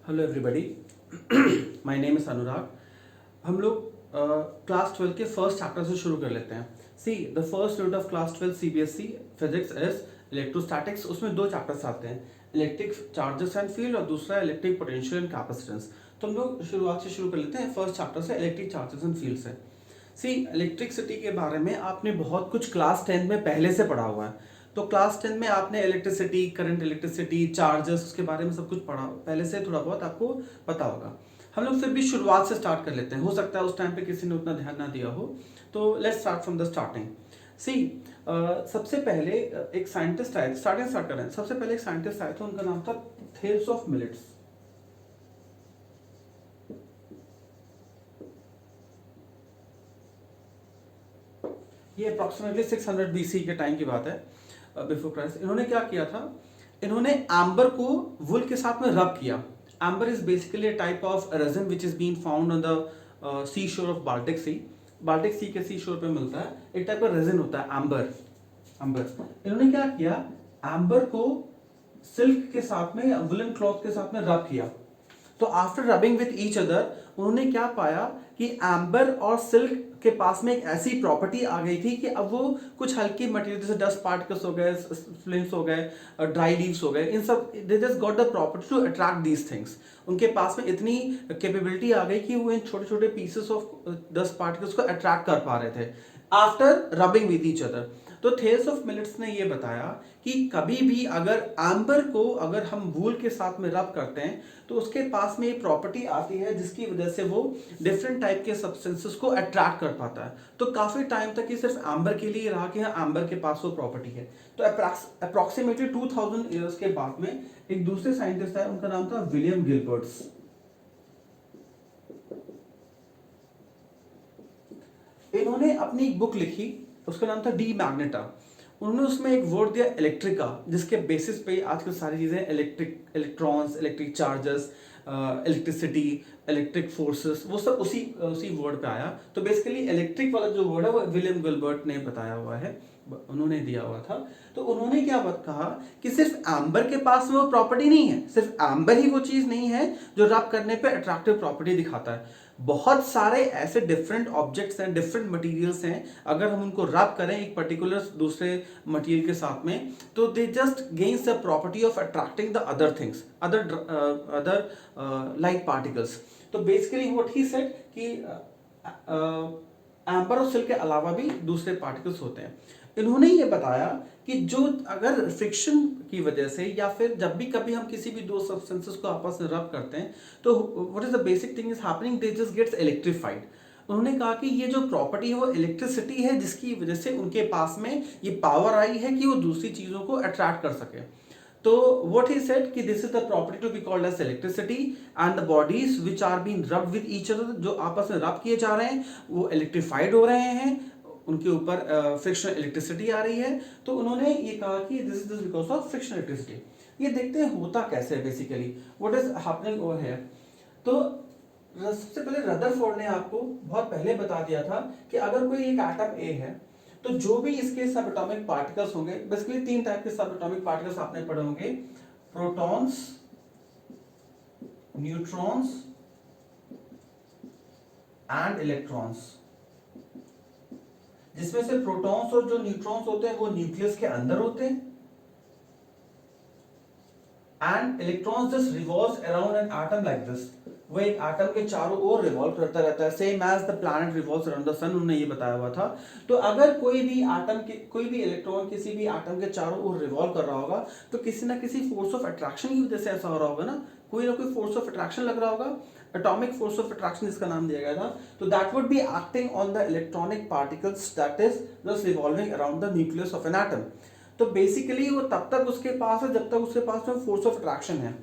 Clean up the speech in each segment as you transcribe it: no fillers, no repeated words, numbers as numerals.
Hello everybody, my name is Anurag. हम लोग class 12 के फर्स्ट चैप्टर से शुरू कर लेते हैं। See the first unit of class 12 CBSE physics is electrostatics. उसमें दो चैप्टर्स आते हैं, इलेक्ट्रिक चार्जेस एंड फील्ड और दूसरा इलेक्ट्रिक पोटेंशियल एंड कैपेसिटेंस। तो हम लोग शुरुआत से शुरू कर लेते हैं फर्स्ट चैप्टर से, इलेक्ट्रिक चार्जेस एंड फील्ड से। सी इलेक्ट्रिसिटी के बारे में आपने बहुत कुछ क्लास 10 में पहले से पढ़ा हुआ है। तो क्लास 10 में आपने इलेक्ट्रिसिटी, करंट, इलेक्ट्रिसिटी, चार्जेस, उसके बारे में सब कुछ पढ़ा, पहले से थोड़ा बहुत आपको पता होगा। हम लोग फिर भी शुरुआत से स्टार्ट कर लेते हैं। हो सकता है उस टाइम पे किसी ने उतना ध्यान ना दिया हो, तो let's start from the starting. See सबसे पहले एक साइंटिस्ट आए, स्टार्ट करें। सबसे पहले एक साइंटिस्ट आए थे, उनका नाम था थेल्स ऑफ मिलेट्स। ये अप्रोक्सीमेटली 600 बीसी के टाइम की बात है, बिफोर क्राइस्ट। इन्होंने क्या किया था, इन्होंने एम्बर को वुल के साथ में रब किया। Amber is basically a type of resin which is been found on the sea shore of Baltic Sea. Baltic Sea के सी शोर पे मिलता है, एक टाइप का रेजिन होता है एम्बर। एम्बर इन्होंने क्या किया, एम्बर को सिल्क के साथ में, वुलन क्लॉथ के साथ में रब किया। तो after rubbing with each other उन्होंने क्या पाया कि एम्बर और सिल्क के पास में एक ऐसी प्रॉपर्टी आ गई थी कि अब वो कुछ हल्की मटेरियल जैसे डस्ट पार्टिकल्स हो गए, फ्लिम्स हो गए, ड्राई लीव्स हो गए, इन सब they just got the property to attract these things. उनके पास में इतनी कैपेबिलिटी आ गई कि वो इन छोटे छोटे पीसेस ऑफ डस्ट पार्टिकल्स को अट्रैक्ट कर पा रहे थे after rubbing with each other. तो थेल्स ऑफ मिलेट्स ने ये बताया कि कभी भी अगर एम्बर को अगर हम वूल के साथ में रब करते हैं तो उसके पास में एक प्रॉपर्टी आती है जिसकी वजह से वो डिफरेंट टाइप के सब्सटेंसेस को अट्रैक्ट कर पाता है। तो काफी टाइम तक ये सिर्फ एम्बर के लिए रहा कि हाँ एम्बर के पास वो प्रॉपर्टी है। तो अप्रोक्सीमेटली 2000 ईयर्स के बाद में एक दूसरे साइंटिस्ट है, उनका नाम था विलियम गिलबर्ट्स। इन्होंने अपनी एक बुक लिखी, उसका नाम था डी मैग्नेटा। उन्होंने उसमें एक वर्ड दिया इलेक्ट्रिका, जिसके बेसिस पे आजकल सारी चीजें, electric, electrons, electric charges, electricity, electric forces, वो सब उसी उसी वर्ड पे आया। तो बेसिकली इलेक्ट्रिक वाला जो वर्ड है वो विलियम गिलबर्ट ने बताया हुआ है, उन्होंने दिया हुआ था। तो उन्होंने क्या बात कहा कि सिर्फ एम्बर के पास में वो प्रॉपर्टी नहीं है, सिर्फ एम्बर ही वो चीज नहीं है जो रब करने पे अट्रैक्टिव प्रॉपर्टी दिखाता है। बहुत सारे ऐसे डिफरेंट ऑब्जेक्ट्स हैं, डिफरेंट मटेरियल्स हैं, अगर हम उनको रब करें एक पर्टिकुलर दूसरे मटेरियल के साथ में तो they just gains the property of attracting the other things, other light particles. तो बेसिकली व्हाट ही सेड कि एम्बर और सिल्क के अलावा भी दूसरे पार्टिकल्स होते हैं। इन्होंने ये बताया कि जो अगर फ्रिक्शन की वजह से या फिर जब भी कभी हम किसी भी दो सब्सटेंसेस को आपस में रब करते हैं तो what is the basic thing is happening, they just gets electrified. उन्होंने कहा कि ये जो प्रॉपर्टी है वो इलेक्ट्रिसिटी है, जिसकी वजह से उनके पास में ये पावर आई है कि वो दूसरी चीजों को अट्रैक्ट कर सके। तो what he said कि this is the property to be called as electricity and the bodies which are being rubbed with each other, जो आपस में रब किए जा रहे हैं वो इलेक्ट्रीफाइड हो रहे हैं, उनके ऊपर फ्रिक्शनल इलेक्ट्रिसिटी आ रही है। तो उन्होंने ये कहा कि this is because of frictional electricity. ये देखते हैं होता कैसे है, basically what is happening over here. तो सबसे पहले रदरफोर्ड ने आपको बहुत पहले बता दिया था कि अगर कोई एक एटम ए है तो जो भी इसके सब एटॉमिक पार्टिकल्स होंगे, बेसिकली तीन टाइप के सब एटॉमिक पार्टिकल्स आपने पढ़े होंगे, प्रोटॉन्स, न्यूट्रॉन्स एंड इलेक्ट्रॉन्स। जिसमें से प्रोटॉन्स और जो न्यूट्रॉन्स होते हैं वो न्यूक्लियस के अंदर होते हैं and electrons just revolves around an atom like this. वो एक एटम के चारों ओर रिवॉल्व करता रहता है, same as the planet revolves around the sun, उन्होंने ये बताया हुआ था। तो अगर कोई भी एटम के, कोई भी इलेक्ट्रॉन किसी भी एटम के चारों ओर रिवॉल्व कर रहा होगा तो किसी ना किसी फोर्स ऑफ अट्रैक्शन की वजह से ऐसा हो रहा होगा ना कोई फोर्स ऑफ अट्रैक्शन लग रहा होगा, एटॉमिक फोर्स ऑफ अट्रैक्शन इसका नाम दिया गया था। तो that would be acting on the electronic particles that is just revolving around the nucleus of an atom. तो बेसिकली वो तब तक उसके पास है जब तक उसके पास में फोर्स ऑफ अट्रैक्शन है।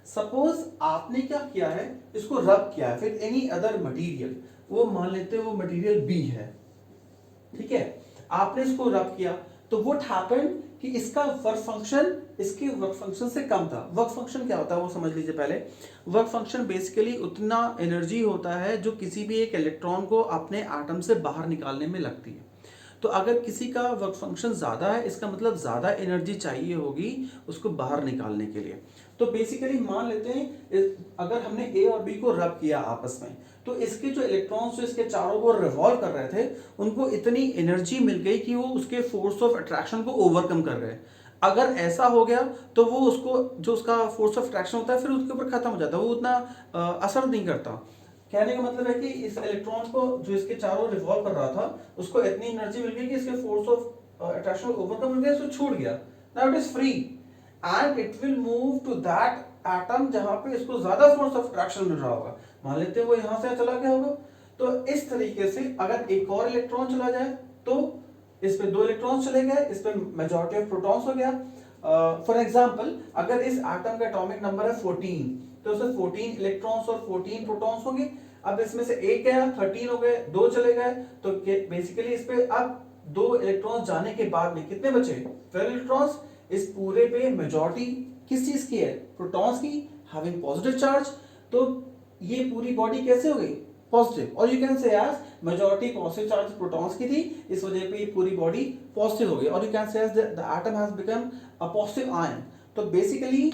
सपोज आपने क्या किया है, इसको रब किया है फिर एनी अदर मटेरियल, वो मान लेते हैं वो मटेरियल बी है, ठीक है, आपने इसको रब किया तो व्हाट हैपेंड कि इसका वर्क फंक्शन इसके वर्क फंक्शन से कम था। वर्क फंक्शन क्या होता है वो समझ लीजिए पहले। वर्क फंक्शन बेसिकली उतना एनर्जी होता है जो किसी भी एक इलेक्ट्रॉन को अपने एटम से बाहर निकालने में लगती है। तो अगर किसी का वर्क फंक्शन ज़्यादा है, इसका मतलब ज़्यादा एनर्जी चाहिए होगी उसको बाहर निकालने के लिए। तो बेसिकली मान लेते हैं अगर हमने ए और बी को रब किया आपस में, तो इसके जो इलेक्ट्रॉन्स जो इसके चारों ओर रिवॉल्व कर रहे थे, उनको इतनी एनर्जी मिल गई कि वो उसके फोर्स ऑफ अट्रैक्शन को ओवरकम कर गए। अगर ऐसा हो गया तो वो उसको जो उसका फोर्स ऑफ अट्रैक्शन होता है फिर उसके ऊपर खत्म हो जाता है, वो उतना असर नहीं करता। कहने का मतलब है कि इस इलेक्ट्रॉन को जो इसके चारों रिवॉल्व कर रहा था उसको इतनी एनर्जी मिल गई कि इसके फोर्स ऑफ अट्रैक्शन को ओवरकम कर गया, इसको छूट गया, now it is free and it will move to that atom जहां पे इसको ज्यादा फोर्स ऑफ अट्रैक्शन मिल रहा होगा। मान लेते हैं वो यहां से चला गया होगा, तो इस तरीके से अगर एक और इलेक्ट्रॉन चला जाए तो इस पे 2 इलेक्ट्रॉन्स चले गए, इस पे मेजॉरिटी ऑफ प्रोटॉन्स हो गया। फॉर एग्जांपल अगर इस एटम का एटॉमिक नंबर है 14, तो उसमें 14 इलेक्ट्रॉन्स और 14 प्रोटॉन्स होंगे। अब इसमें से एक गया, 13 हो गए, 2 चले गए, तो बेसिकली इस पे अब 2 इलेक्ट्रॉन्स जाने के बाद में कितने बचे? 12 इलेक्ट्रॉन्स। इस पूरे पे मेजॉरिटी किस चीज की है? प्रोटॉन्स की, हैविंग पॉजिटिव चार्ज। तो ये पूरी बॉडी कैसे हो गई? पॉजिटिव। और you can say as majority positive charge protons की थी, इस वजह पे ये पूरी बॉडी पॉजिटिव हो गई। और you can say as the atom has become a positive ion. तो बेसिकली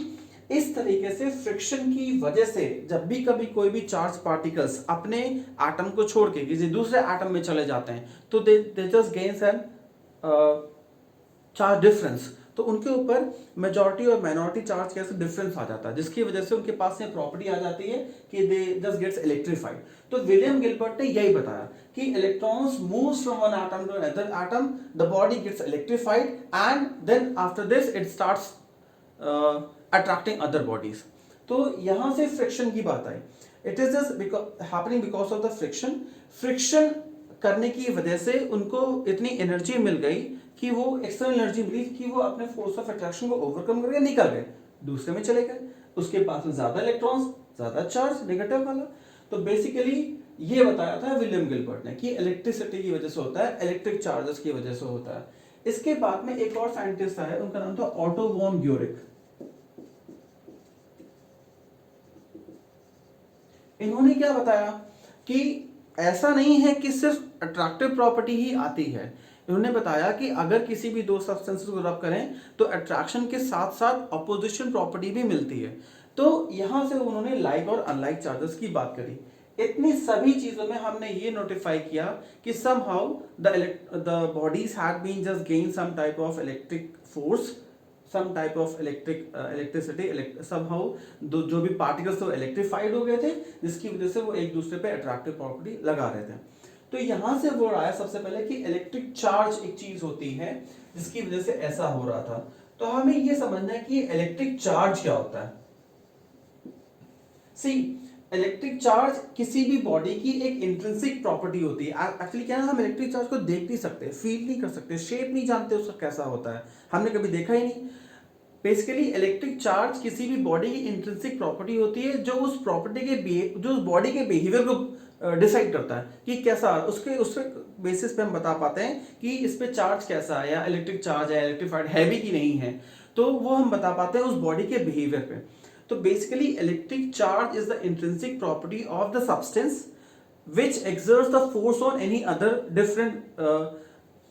इस तरीके से फ्रिक्शन की वजह से जब भी कभी कोई भी चार्ज पार्टिकल्स अपने एटम को छोड़ के किसी दूसरे एटम में चले जाते हैं तो they just gains an charge difference, तो उनके ऊपर मेजॉरिटी और माइनॉरिटी चार्ज कैसे डिफरेंस आ जाता है, जिसकी वजह से उनके पास में प्रॉपर्टी आ जाती है कि दे जस्ट गेट्स इलेक्ट्रीफाइड। तो विलियम गिलबर्ट ने यही बताया कि electrons moves from one atom to another atom, the body gets electrified and then after this it starts attracting other bodies. तो यहां से फ्रिक्शन की बात आई। It is just happening because of the friction. Friction करने की वजह से उनको इतनी एनर्जी मिल गई कि वो एक्सटर्नल एनर्जी मिली कि वो अपने फोर्स ऑफ अट्रैक्शन को ओवरकम करके निकल गए, दूसरे में चले गए, उसके पास में ज्यादा इलेक्ट्रॉन्स, ज्यादा चार्ज नेगेटिव वाला। तो बेसिकली ये बताया था विलियम गिलबर्ट ने कि इलेक्ट्रिसिटी की वजह से होता है, इलेक्ट्रिक चार्जेस की वजह से होता है। इसके बाद में एक और साइंटिस्ट है, उनका नाम था ऑटो वॉन ग्यूरिक। इन्होंने क्या बताया कि ऐसा नहीं है कि सिर्फ अट्रैक्टिव प्रॉपर्टी ही आती है। इन्होंने बताया कि अगर किसी भी दो सब्सटेंसेस को रब करें तो अट्रैक्शन के साथ साथ अपोजिशन प्रॉपर्टी भी मिलती है। तो यहां से उन्होंने लाइक और अनलाइक चार्जेस की बात करी। इतनी सभी चीजों में हमने ये नोटिफाई किया कि somehow the bodies had been just gain some type of electric force, some type of electricity, somehow जो भी पार्टिकल्स थे इलेक्ट्रीफाइड हो गए थे, जिसकी वजह से वो एक दूसरे पे अट्रैक्टिव प्रॉपर्टी लगा रहे थे। तो यहां से वो आया सबसे पहले कि इलेक्ट्रिक चार्ज एक चीज होती है जिसकी वजह से ऐसा हो रहा था। तो हमें ये समझना है कि इलेक्ट्रिक चार्ज क्या होता है। सी, इलेक्ट्रिक चार्ज किसी भी बॉडी की एक इंट्रिंसिक प्रॉपर्टी होती है। एक्चुअली क्या है, हम इलेक्ट्रिक चार्ज को देख नहीं सकते, फील नहीं कर सकते, शेप नहीं जानते उसका कैसा होता है, हमने कभी देखा ही नहीं। बेसिकली इलेक्ट्रिक चार्ज किसी भी बॉडी की इंट्रिंसिक प्रॉपर्टी होती है जो उस प्रॉपर्टी के जो उस बॉडी के बिहेवियर को डिसाइड करता है कि कैसा, उसके बेसिस पे हम बता पाते हैं कि इस पे चार्ज कैसा है, या इलेक्ट्रिक चार्ज है, इलेक्ट्रीफाइड हैवी की नहीं है, तो वो हम बता पाते हैं उस बॉडी के बिहेवियर पे। तो basically electric charge is the intrinsic property of the substance which exerts the force on any other different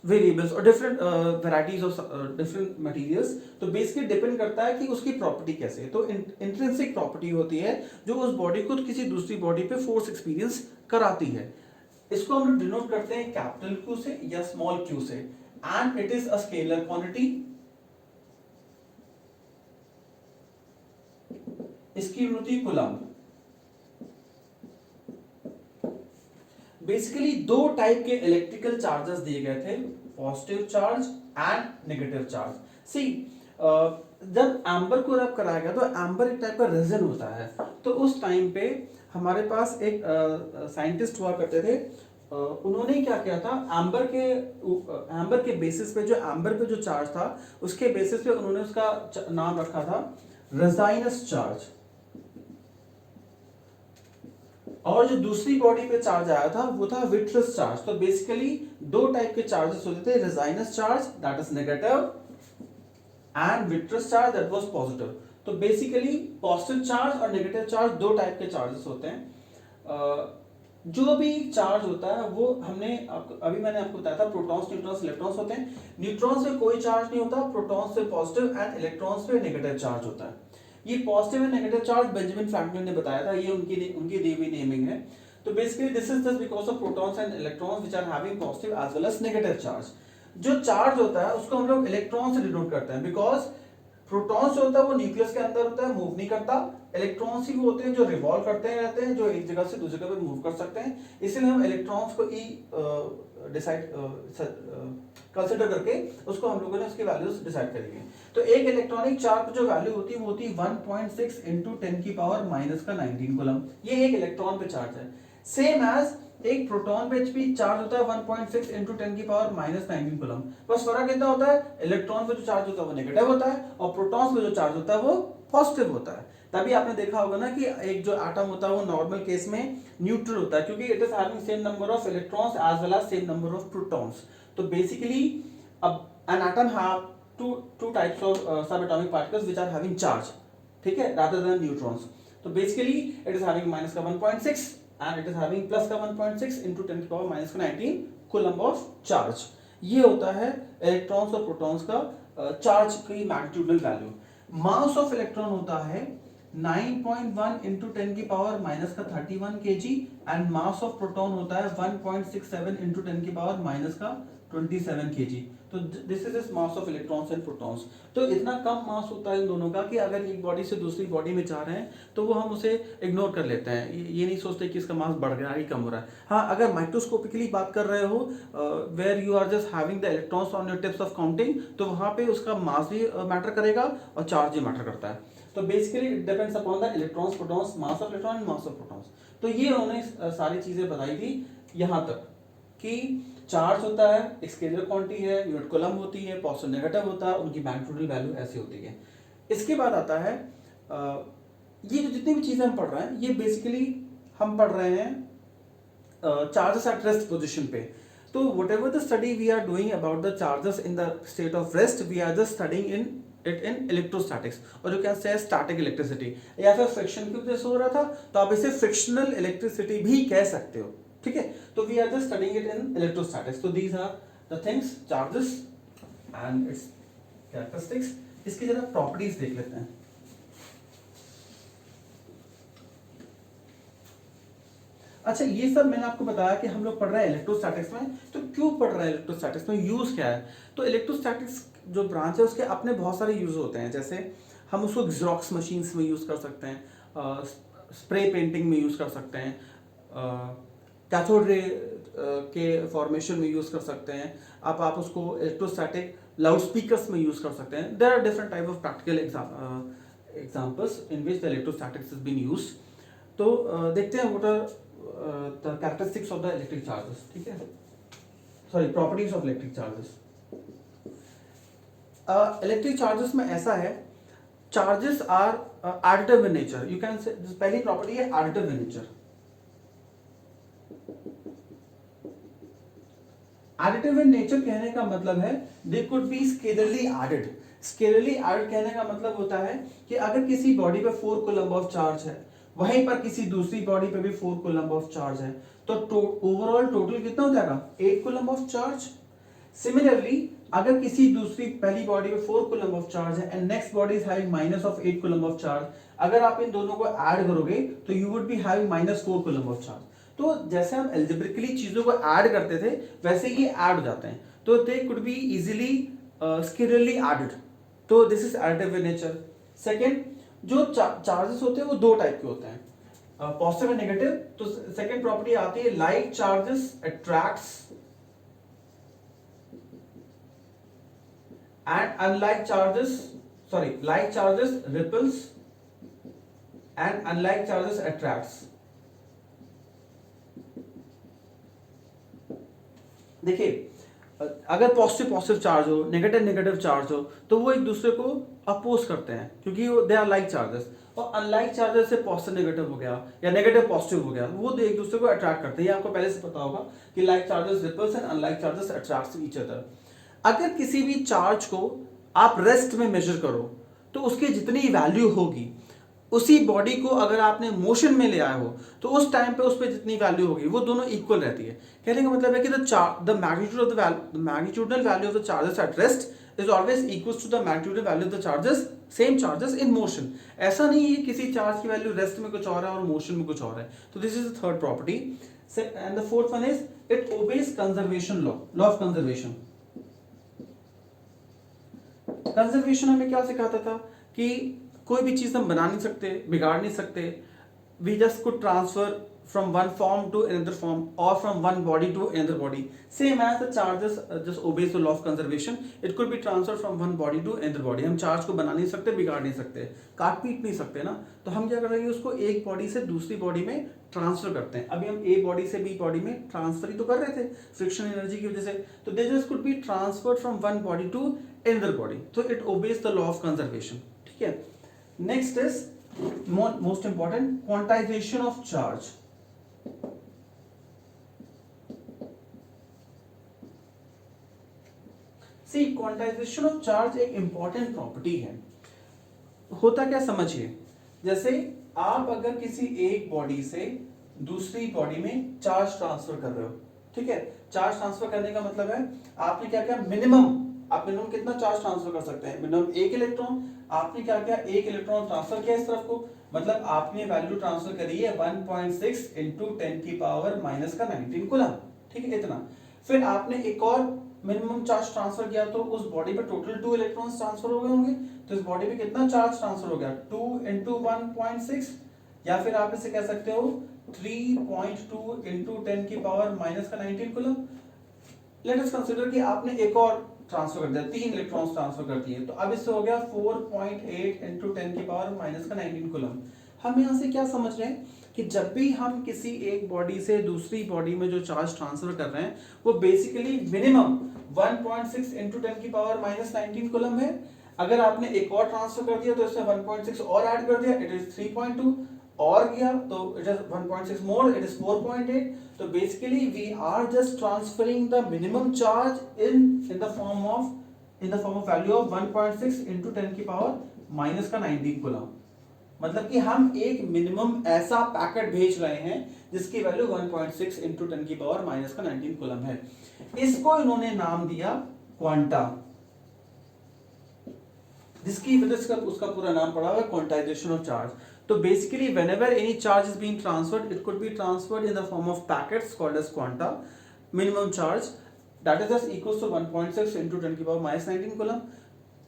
variables और different varieties of different materials. तो बेसिकली डिपेंड करता है कि उसकी प्रॉपर्टी कैसे है। तो इंट्रिंसिक प्रॉपर्टी होती है जो उस बॉडी को किसी दूसरी बॉडी पे फोर्स एक्सपीरियंस कराती है। इसको हम डिनोट करते हैं कैपिटल क्यू से या स्मॉल क्यू से, and it is a scalar quantity. इसकी यूनिट होती है कूलम्ब। बेसिकली दो टाइप के इलेक्ट्रिकल चार्जेस दिए गए थे, positive charge and negative charge. See, जब एम्बर को रब कराया गया तो एम्बर एक टाइप का रेजिन होता है। तो उस टाइम पे हमारे पास एक साइंटिस्ट हुआ करते थे, उन्होंने क्या किया था, एम्बर के बेसिस पे, जो एम्बर पे जो चार्ज था उसके बेसिस पे उन्होंने उसका नाम रखा था रेजाइनस चार्ज। और जो दूसरी बॉडी पे चार्ज आया था वो था विट्रस चार्ज। तो बेसिकली दो टाइप के चार्जेस होते थे, resinous charge that is negative and vitreous charge that was positive. तो बेसिकली पॉजिटिव चार्ज और नेगेटिव चार्ज दो टाइप के चार्जेस होते हैं। जो भी चार्ज होता है वो अभी मैंने आपको बताया था प्रोटॉन्स न्यूट्रॉन्स इलेक्ट्रॉन्स होते हैं। न्यूट्रॉन्स पे कोई चार्ज नहीं होता, प्रोटॉन्स पे पॉजिटिव एंड इलेक्ट्रॉन्स पे नेगेटिव चार्ज होता है। ये positive and negative charge Benjamin Franklin ने बताया था, ये उनकी दी हुई नेमिंग है। तो basically this is just because of protons and electrons which are having positive as well as negative charge. जो चार्ज होता है उसको हम लोग इलेक्ट्रॉन से डिनोट करते हैं, बिकॉज प्रोटॉन्स जो होता है वो न्यूक्लियस के अंदर होता है, मूव नहीं करता। इलेक्ट्रॉन्स ही वो होते हैं जो रिवॉल्व करते रहते हैं, जो एक जगह से दूसरी जगह पे मूव कर सकते हैं। इसलिए हम इलेक्ट्रॉन्स को ही डिसाइड कंसिडर करके उसको हम लोगों ने उसकी वैल्यूज डिसाइड करेंगे। तो एक इलेक्ट्रॉनिक चार्ज की जो वैल्यू होती है वो होती है 1.6 इंटू 10 की पावर माइनस का 19 कूलम। ये एक इलेक्ट्रॉन पे चार्ज है। सेम एज एक प्रोटॉन पे भी चार्ज होता है 1.6 इंटू 10 की पावर माइनस 19 कूलम। बस फर्क कितना होता है, इलेक्ट्रॉन पे जो चार्ज होता है वो नेगेटिव होता है और प्रोटॉन्स पे जो चार्ज होता है वो पॉजिटिव होता है। तभी आपने देखा होगा ना कि एक जो एटम होता है वो नॉर्मल केस में न्यूट्रल होता है, क्योंकि it is having same number of electrons as well as same number of protons. तो बेसिकली अब an atom have two types of subatomic particles which are having charge, ठीक है, rather than neutrons. तो basically it is having minus का 1.6 and it is having plus का 1.6 into 10 की power minus का 19 coulomb of charge. ये होता है इलेक्ट्रॉन्स और प्रोटॉन्स का चार्ज की मैग्नीट्यूडल वैल्यू। मास ऑफ इलेक्ट्रॉन होता है 9.1 इंटू 10 की पावर माइनस का 31 kg and mass of proton होता है 1.67 इंटू 10 की पावर माइनस का 27 kg। तो this is mass of electrons and protons. तो इतना कम मास होता है इन दोनों का कि अगर एक बॉडी से दूसरी बॉडी में जा रहे हैं तो वो हम उसे इग्नोर कर लेते हैं, ये नहीं सोचते कि इसका मास बढ़ गया है कम हो रहा है। हाँ, अगर माइक्रोस्कोपिकली बात कर रहे हो where you are just having the electrons on your tips of counting, तो वहां पे उसका मास भी मैटर करेगा और चार्ज भी मैटर करता है। तो basically it depends upon the electrons protons, mass of electron and mass of protons. तो ये उन्होंने सारी चीजें बताई थी यहाँ तक कि चार्ज होता है, एक स्केलर क्वांटिटी है, यूनिट कूलम होती है, पॉजिटिव नेगेटिव होता है, उनकी मैग्नीट्यूडल वैल्यू ऐसी होती है। इसके बाद आता है ये जो जितनी भी चीजें हम पढ़ रहे हैं ये बेसिकली हम पढ़ रहे हैं चार्जेस एट रेस्ट पोजीशन पे। तो whatever the study we are doing about the charges in the state of rest, we are just studying in electrostatics, और you can say static electricity, या फिर फ्रिक्शन की वजह से हो रहा था तो आप इसे फ्रिक्शनल इलेक्ट्रिसिटी भी कह सकते हो, ठीक है। तो we are just studying it in electrostatics. तो these are the things, charges and its characteristics. इसकी जरा प्रॉपर्टीज देख लेते हैं। अच्छा, ये सब मैंने आपको बताया कि हम लोग पढ़ रहे हैं इलेक्ट्रोस्टैटिक्स में, तो क्यों पढ़ रहे हैं इलेक्ट्रोस्टैटिक्स में, यूज क्या है। तो इलेक्ट्रोस्टैटिक्स जो ब्रांच है उसके अपने बहुत सारे यूज होते हैं, जैसे हम उसको जेरॉक्स मशीन्स में यूज कर सकते हैं, स्प्रे पेंटिंग में यूज कर सकते हैं, कैथोड रे के फॉर्मेशन में यूज कर सकते हैं, आप उसको इलेक्ट्रोस्टैटिक लाउड स्पीकर्स में यूज कर सकते हैं। There are different type of practical examples in which the electrostatics is been used. तो देखते हैं what are the characteristics of the electric charges, ठीक है, sorry properties of electric charges। Electric charges में ऐसा है, charges are additive in nature, you can say, पहली property है additive in nature। additive in nature कहने का मतलब है they could be scalarly added। scalarly added कहने का मतलब होता है कि अगर किसी बॉडी पे 4 कूलम्ब ऑफ चार्ज है, वहीं पर किसी दूसरी बॉडी पे भी 4 कूलम्ब ऑफ चार्ज है, तो ओवरऑल टोटल कितना हो जाएगा, 8 कूलम्ब ऑफ चार्ज। सिमिलरली अगर किसी दूसरी पहली बॉडी पे 4 कूलम्ब ऑफ चार्ज है and next body is having minus of 8 coulomb of charge, अगर आप इन दोनों को ऐड करोगे तो you would be having minus 4 coulomb of charge. तो जैसे हम एल्जेब्रिकली चीजों को ऐड करते थे वैसे ये ऐड हो जाते हैं, तो they could be easily scalarly added. तो this is additive in nature. Second, जो चार्जेस होते हैं वो दो टाइप के होते हैं, पॉजिटिव एंड नेगेटिव। तो सेकंड प्रॉपर्टी आती है like charges attracts and unlike charges, sorry, like charges repels and unlike charges attracts. देखिए, अगर पॉजिटिव पॉजिटिव चार्ज हो, नेगेटिव नेगेटिव चार्ज हो, तो वो एक दूसरे को अपोज करते हैं क्योंकि दे आर लाइक चार्जेस, और अनलाइक चार्जेस से पॉजिटिव नेगेटिव हो गया या नेगेटिव पॉजिटिव हो गया, वो एक दूसरे को अट्रैक्ट करते हैं। ये आपको पहले से पता होगा कि like charges repels and unlike charges attracts each other. अगर किसी भी चार्ज को आप रेस्ट में मेजर करो तो उसकी जितनी वैल्यू होगी उसी बॉडी को अगर आपने मोशन में ले आए हो तो उस टाइम पे उस पर जितनी वैल्यू होगी वो दोनों इक्वल रहती है। कहने का मतलब है कि the magnitudal value of the charges at rest is always equal to the magnitudal value of the charges, same charges in motion. ऐसा नहीं है किसी चार्ज की वैल्यू रेस्ट में कुछ और है और मोशन में कुछ और है। तो this is the third property. And the fourth one is it obeys conservation law of conservation. Conservation हमें क्या सिखाता था कि कोई भी चीज हम बना नहीं सकते, बिगाड़ नहीं सकते। We just could transfer from one form to another form और from one body to another body, same as the charges just obeys the law of conservation. It could be transfer from one body to another body. हम charge को बना नहीं सकते, बिगाड़ नहीं सकते, काट पीट नहीं सकते ना। तो हम क्या कर रहे हैं, उसको एक बॉडी से दूसरी बॉडी में ट्रांसफर करते हैं। अभी हम ए बॉडी से बी बॉडी में ट्रांसफर ही तो कर रहे थे फ्रिक्शन एनर्जी की वजह से। तो they just could be transferred from one body to another body. तो it obeys the law of conservation. ठीक है। Next is most important, quantization of charge. See, quantization of charge एक important property है। होता क्या समझिए, जैसे आप अगर किसी एक बॉडी से दूसरी बॉडी में चार्ज ट्रांसफर कर रहे हो, ठीक है। चार्ज ट्रांसफर करने का मतलब है आपने क्या किया, आप मिनिमम कितना चार्ज ट्रांसफर कर सकते हैं, मिनिमम एक इलेक्ट्रॉन। आपने क्या किया, एक इलेक्ट्रॉन ट्रांसफर किया इस तरफ को, मतलब आपने वैल्यू ट्रांसफर करी है 1.6 इंटू 10 की पावर माइनस का 19 कूलम, ठीक है, इतना। फिर आपने एक और मिनिमम चार्ज ट्रांसफर किया तो उस बॉडी पे टोटल 2 इलेक्ट्रॉन्स ट्रांसफर हो गए होंगे। तो इस बॉडी पे कितना चार्ज ट्रांसफर हो गया, 2 इंटू 1.6, या फिर आप इसे कह सकते हो 3.2 इंटू 10 की पावर माइनस का 19 कूलम। लेट अस कंसीडर कि आपने एक और ट्रांसफर कर दिया, 3 इलेक्ट्रॉन्स ट्रांसफर कर दिए, तो अब इससे हो गया 4.8 इंटू 10 की पावर माइनस का 19 कूलम। हम यहाँ से क्या समझ रहे हैं कि जब भी हम किसी एक बॉडी से दूसरी बॉडी में जो चार्ज ट्रांसफर कर रहे हैं वो बेसिकली मिनिमम 1.6 इंटू 10 की पावर माइनस 19 कूलम है। अगर आपने एक और ट्रांसफर कर दिया तो इसमें 1.6 और ऐड कर दिया, इट इज 3.2, और गया तो it is 1.6 more, it is 4.8। तो basically we are just transferring the minimum charge in the form of value of 1.6 into 10 की पावर माइनस का 19 कूलम। मतलब कि हम एक मिनिमम ऐसा पैकेट भेज रहे हैं जिसकी वैल्यू 1.6 इंटू 10 की पावर माइनस का 19 कूलम है। इसको इन्होंने नाम दिया क्वांटा, जिसकी वजह से उसका पूरा नाम पड़ा हुआ है क्वांटाइजेशन ऑफ चार्ज। तो basically whenever any charge is being transferred, it could be transferred in the form of packets called as quanta. Minimum charge that is just equals to 1.6 into 10 की पावर माइनस 19 कूलम।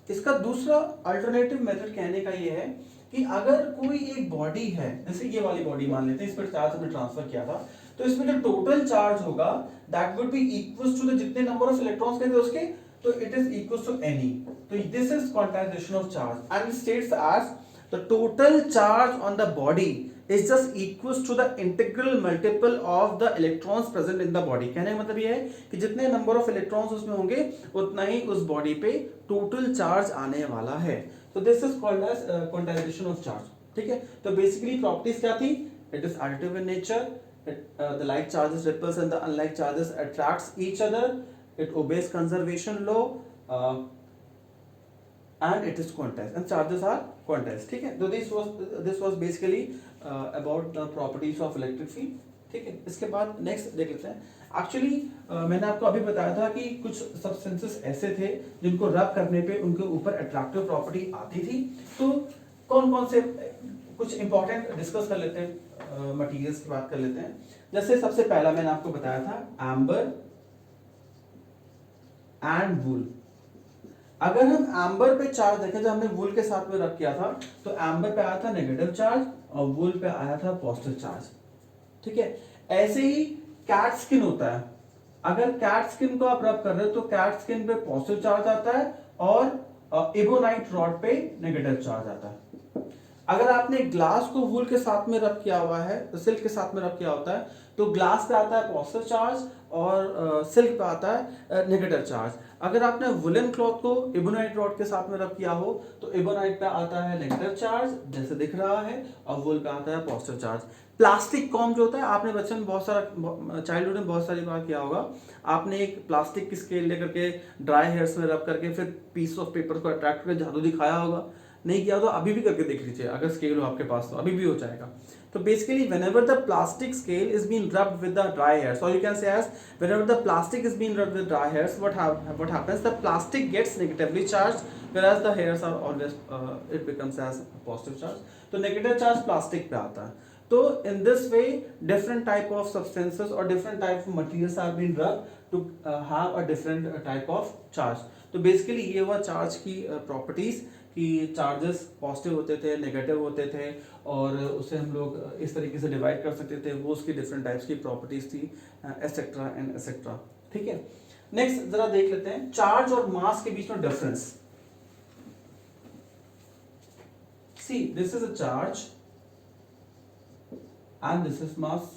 इसका दूसरा alternative method कहने का ये है कि अगर कोई एक बॉडी है, जैसे ये वाली बॉडी मान लेते हैं, इस पर चार्ज हमने ट्रांसफर किया था, तो इसमें जो टोटल चार्ज होगा that would be equal to the जितने नंबर ऑफ इलेक्ट्रॉन्स कहते हैं उसके, तो it is equal to n e. तो this is quantization of charge and it states as the total charge on the body is just equals to the integral multiple of the electrons present in the body। कहने का मतलब ये है कि जितने number of electrons उसमें होंगे उतना ही उस बॉडी पे टोटल चार्ज आने वाला है। तो this is called as quantization of charge. ठीक है। तो बेसिकली प्रॉपर्टीज क्या थी, it is additive in nature, the like charges repels and the unlike charges attracts each other, it obeys conservation law, and it is quantized and charges are quantized। ठीक है। तो this was basically about the properties of electric field। ठीक है। इसके बाद next देख लेते हैं। एक्चुअली मैंने आपको अभी बताया था कि कुछ सब्सटेंसेस ऐसे थे जिनको रब करने पे उनके ऊपर अट्रैक्टिव प्रॉपर्टी आती थी। तो कौन कौन से कुछ इंपॉर्टेंट डिस्कस कर लेते हैं, मटेरियल्स की बात कर लेते हैं। जैसे सबसे पहला मैंने आपको बताया था एम्बर एंड वूल। अगर हम एम्बर पे चार्ज देखें जो हमने वूल के साथ में रब किया था, तो एम्बर पे आया था नेगेटिव चार्ज और वूल पे आया था पॉजिटिव चार्ज। ठीक है। ऐसे ही कैट स्किन होता है, अगर कैट स्किन को आप रब कर रहे हो तो कैट स्किन पे पॉजिटिव चार्ज आता है और इबोनाइट रॉड पे नेगेटिव चार्ज आता है। अगर आपने ग्लास को वूल के साथ में रब किया हुआ है, तो सिल्क के साथ में रब किया होता है, तो ग्लास पे आता है पॉजिटिव चार्ज और सिल्क पे आता है नेगेटिव चार्ज। अगर आपने वुलन क्लॉथ को इबोनाइट रॉड के साथ में रब किया हो तो इबोनाइट पे आता है नेगेटिव चार्ज जैसे दिख रहा है, और वुल पे आता है पॉजिटिव चार्ज। प्लास्टिक कॉम जो होता है, आपने बचपन में बहुत सारा, चाइल्डहुड में बहुत सारी बार किया होगा, आपने एक प्लास्टिक की स्केल लेकर के ड्राई हेयर्स में रब करके फिर पीस ऑफ पेपर को अट्रैक्ट करके जादू दिखाया होगा। नहीं किया तो अभी भी करके देख लीजिए, अगर स्केल हो आपके पास तो अभी भी हो जाएगा. तो basically whenever the plastic scale is being rubbed with the dry hairs, or you can say as whenever the plastic is being rubbed with dry hairs, what happens, the plastic gets negatively charged, whereas the hairs are always it becomes as positive charge. तो negative charge plastic पे आता है. तो in this way different type of substances or different type of materials are being rubbed to have a different type of charge. तो basically ये हुआ charge की properties कि चार्जेस पॉजिटिव होते थे, नेगेटिव होते थे, और उसे हम लोग इस तरीके से डिवाइड कर सकते थे. वो उसकी डिफरेंट टाइप्स की प्रॉपर्टीज थी, एटसेट्रा एंड एटसेट्रा. ठीक है, नेक्स्ट जरा देख लेते हैं चार्ज और मास के बीच में difference. See this is a charge and this is mass.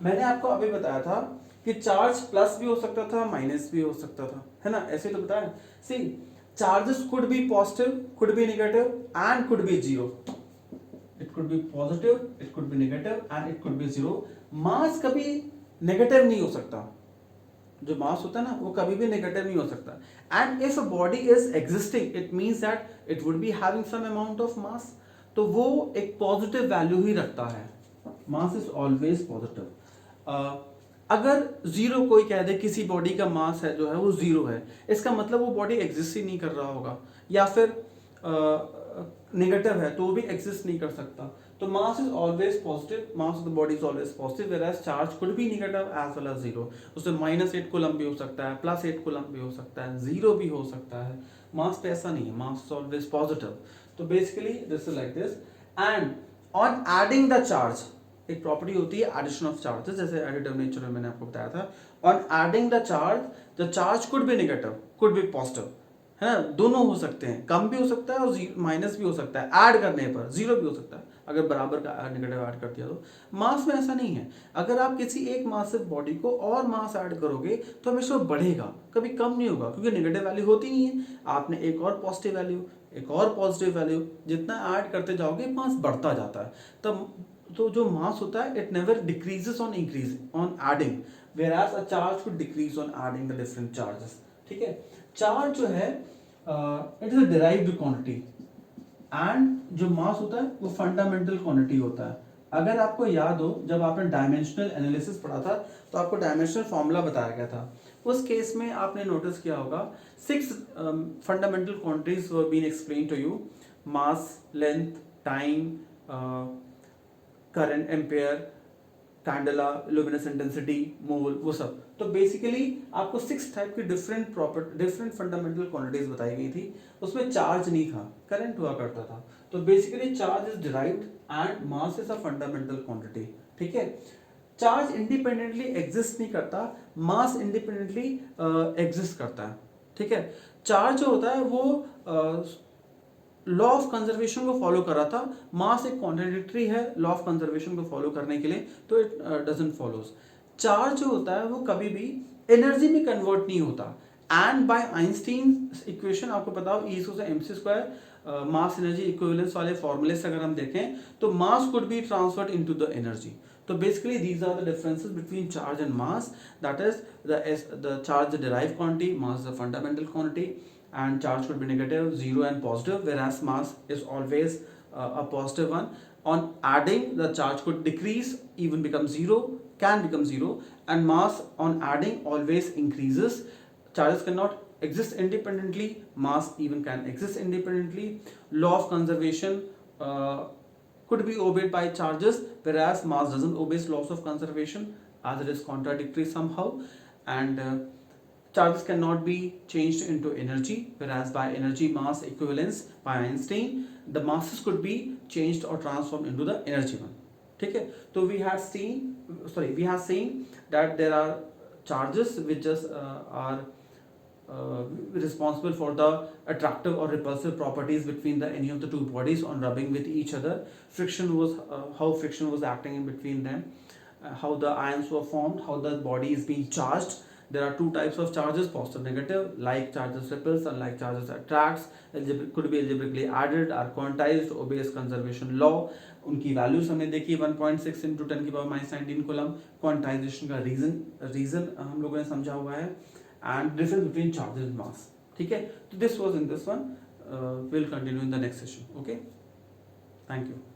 मैंने आपको अभी बताया था कि चार्ज प्लस भी हो सकता था, माइनस भी हो सकता था, है ना, ऐसे तो बताया. See charges could be positive, could be negative and could be zero. It could be positive, it could be negative and it could be zero. Mass कभी नेगेटिव नहीं हो सकता. जो मास होता है ना वो कभी भी नेगेटिव नहीं हो सकता. And if a body is existing it means that it would be having some amount of mass. तो वो एक पॉजिटिव वैल्यू ही रखता है. Mass is always positive. अगर जीरो कोई कह दे किसी बॉडी का मास है जो है वो जीरो है, इसका मतलब वो बॉडी एग्जिस्ट ही नहीं कर रहा होगा. या फिर नेगेटिव है तो वो भी एग्जिस्ट नहीं कर सकता. तो mass is always positive, mass of the body is always positive, whereas charge could be negative as well as zero. उसमें -8 कूलम भी हो सकता है, +8 कूलम भी हो सकता है, जीरो भी हो सकता है. मास पे ऐसा नहीं है, मास इज ऑलवेज पॉजिटिव. तो basically this is like this. And on adding the charge, एक प्रॉपर्टी होती है एडिशन ऑफ चार्जेस, जैसे एडिटिव नेचर में मैंने आपको बताया था. On adding the charge could be negative, could be positive, है ना, दोनों हो सकते हैं. कम भी हो सकता है और माइनस भी हो सकता है. ऐड करने पर जीरो भी हो सकता है अगर बराबर का नेगेटिव ऐड कर दिया तो. मास में ऐसा नहीं है. अगर आप किसी एक मासिव बॉडी को और मास ऐड करोगे तो हमेशा बढ़ेगा, कभी कम नहीं होगा, क्योंकि नेगेटिव वैल्यू होती नहीं है. आपने एक और पॉजिटिव वैल्यू, एक और पॉजिटिव वैल्यू, जितना ऐड करते जाओगे मास बढ़ता जाता है. तब तो जो मास होता है it never decreases on increase on adding, whereas a charge could decrease on adding the different charges. ठीक है, चार्ज जो है it is a derived quantity and जो मास होता है वो फंडामेंटल क्वांटिटी होता है. अगर आपको याद हो जब आपने डायमेंशनल एनालिसिस पढ़ा था तो आपको डायमेंशनल फॉर्मूला बताया गया था. उस केस में आपने नोटिस किया होगा 6 fundamental quantities were been explain to you. Mass, length, time, current, ampere, candela, luminous intensity, mole, वो सब. तो बेसिकली आपको 6 टाइप की डिफरेंट फंडामेंटल क्वांटिटीज बताई गई थी. उसमें चार्ज नहीं था, करंट हुआ करता था. तो basically charge is derived and mass is a fundamental quantity. ठीक है, चार्ज इंडिपेंडेंटली एग्जिस्ट नहीं करता, मास इंडिपेंडेंटली एग्जिस्ट करता है. ठीक है, चार्ज जो होता है वो लॉ ऑफ कंजर्वेशन को फॉलो कर रहा था. मास एक कॉन्ट्राडिक्टरी है लॉ ऑफ कंजर्वेशन को फॉलो करने के लिए, तो इट डजंट फॉलोज. चार्ज जो होता है वो कभी भी एनर्जी में कन्वर्ट नहीं होता. एंड बाय आइंस्टीन इक्वेशन, आपको पता हो E=mc², मास एनर्जी इक्विवेलेंस वाले फॉर्मूले से अगर हम देखें तो mass could be transferred into the energy. तो basically these are the differences between charge and mass. That is the charge the derived quantity, mass is a fundamental quantity, and charge could be negative, zero and positive, whereas mass is always a positive one. On adding, the charge could decrease, even become zero, can become zero, and mass on adding always increases. Charges cannot exist independently, mass even can exist independently. Law of conservation could be obeyed by charges, whereas mass doesn't obey laws of conservation as it is contradictory somehow. And charges cannot be changed into energy, whereas by energy mass equivalence by Einstein the masses could be changed or transformed into the energy one. ठीक है, तो we have seen that there are charges which just are responsible for the attractive or repulsive properties between any of the two bodies on rubbing with each other. Friction was how friction was acting in between them, how the ions were formed, how the body is being charged. There are two types of charges, positive, negative. Like charges repels, unlike charges attracts. Could be algebraically added, are quantized, obeys conservation law. उनकी values हमने देखी 1.6 into 10⁻⁻19 coulomb. Quantization का reason हम लोगों ने समझा हुआ है. And difference between charges and mass. ठीक है, तो this was in this one. we'll continue in the next session. Okay, thank you.